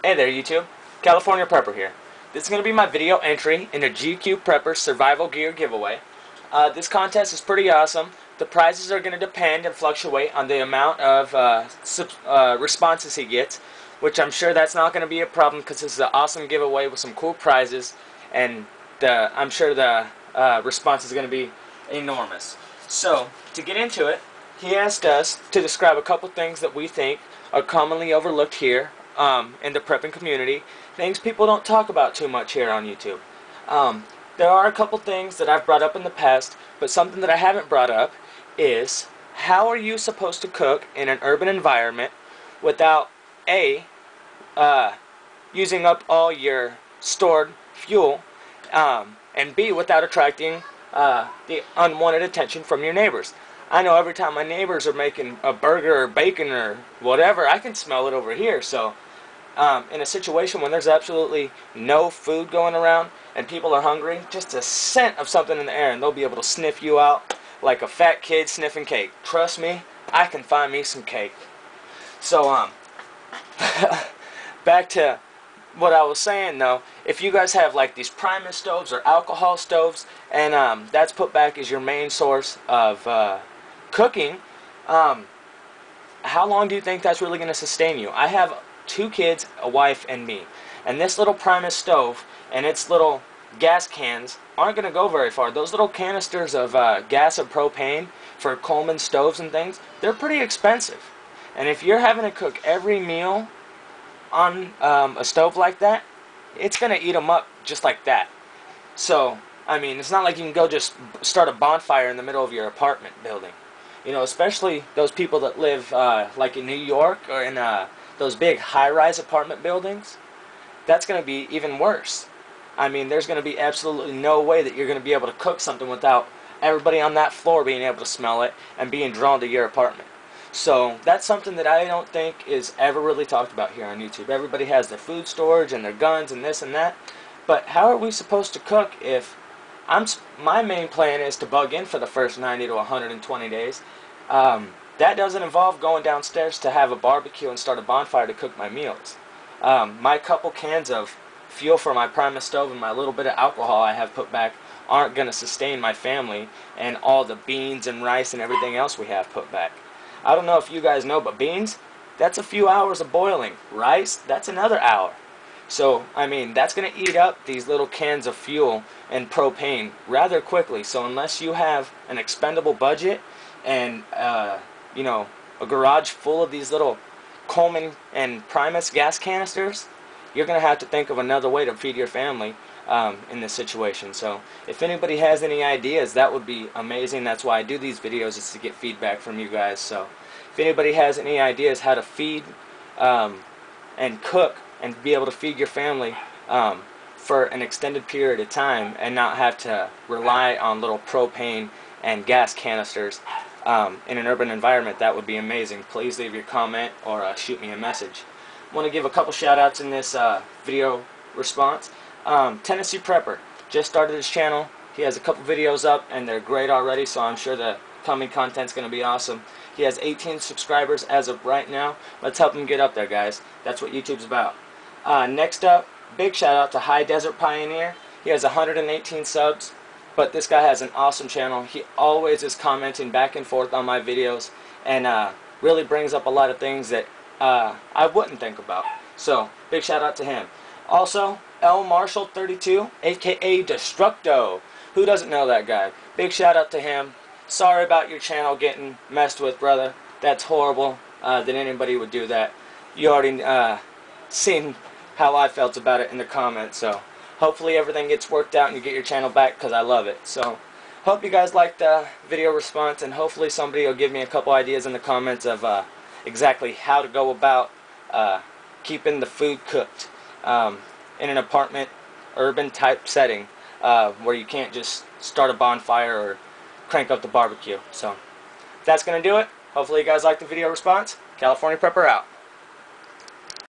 Hey there YouTube, California Prepper here. This is going to be my video entry in the GQpreppers survival gear giveaway. This contest is pretty awesome. The prizes are going to depend and fluctuate on the amount of responses he gets, which I'm sure that's not going to be a problem because this is an awesome giveaway with some cool prizes, and I'm sure the response is going to be enormous. So, to get into it, he asked us to describe a couple things that we think are commonly overlooked here in the prepping community, things people don't talk about too much here on YouTube. There are a couple things that I've brought up in the past, but something that I haven't brought up is how are you supposed to cook in an urban environment without A, using up all your stored fuel, and B, without attracting the unwanted attention from your neighbors. I know every time my neighbors are making a burger or bacon or whatever, I can smell it over here. So in a situation when there's absolutely no food going around and people are hungry, just a scent of something in the air and they'll be able to sniff you out like a fat kid sniffing cake. Trust me, I can find me some cake. So back to what I was saying though, if you guys have like these Primus stoves or alcohol stoves, and that's put back as your main source of cooking, how long do you think that's really going to sustain you? I have 2 kids, a wife, and me, and this little Primus stove and its little gas cans aren't going to go very far. Those little canisters of gas and propane for Coleman stoves and things, they're pretty expensive, and if you're having to cook every meal on a stove like that, it's going to eat them up just like that. So, I mean, it's not like you can go just start a bonfire in the middle of your apartment building. You know, especially those people that live like in New York or in those big high-rise apartment buildings. That's going to be even worse. I mean, there's going to be absolutely no way that you're going to be able to cook something without everybody on that floor being able to smell it and being drawn to your apartment. So that's something that I don't think is ever really talked about here on YouTube. Everybody has their food storage and their guns and this and that. But how are we supposed to cook if my main plan is to bug in for the first 90 to 120 days. That doesn't involve going downstairs to have a barbecue and start a bonfire to cook my meals. My couple cans of fuel for my Primus stove and my little bit of alcohol I have put back aren't going to sustain my family and all the beans and rice and everything else we have put back. I don't know if you guys know, but beans, that's a few hours of boiling. Rice, that's another hour. So, I mean, that's going to eat up these little cans of fuel and propane rather quickly. So unless you have an expendable budget and, you know, a garage full of these little Coleman and Primus gas canisters, you're going to have to think of another way to feed your family in this situation. So if anybody has any ideas, that would be amazing. That's why I do these videos, is to get feedback from you guys. So if anybody has any ideas how to feed and cook and be able to feed your family for an extended period of time and not have to rely on little propane and gas canisters in an urban environment, that would be amazing. Please leave your comment or shoot me a message. I want to give a couple shout outs in this video response. Tennessee Prepper just started his channel. He has a couple videos up and they're great already, so I'm sure the coming content's going to be awesome. He has 18 subscribers as of right now. Let's help him get up there, guys. That's what YouTube's about. Next up, big shout out to High Desert Pioneer. He has 118 subs, but this guy has an awesome channel. He always is commenting back and forth on my videos and really brings up a lot of things that I wouldn't think about. So, big shout out to him. Also, L Marshall 32, aka Destructo. Who doesn't know that guy? Big shout out to him. Sorry about your channel getting messed with, brother. That's horrible that anybody would do that. You already seen how I felt about it in the comments, so hopefully everything gets worked out and you get your channel back, because I love it. So hope you guys liked the video response, and hopefully somebody will give me a couple ideas in the comments of exactly how to go about keeping the food cooked in an apartment urban type setting where you can't just start a bonfire or crank up the barbecue. So that's going to do it. Hopefully you guys liked the video response. California Prepper out.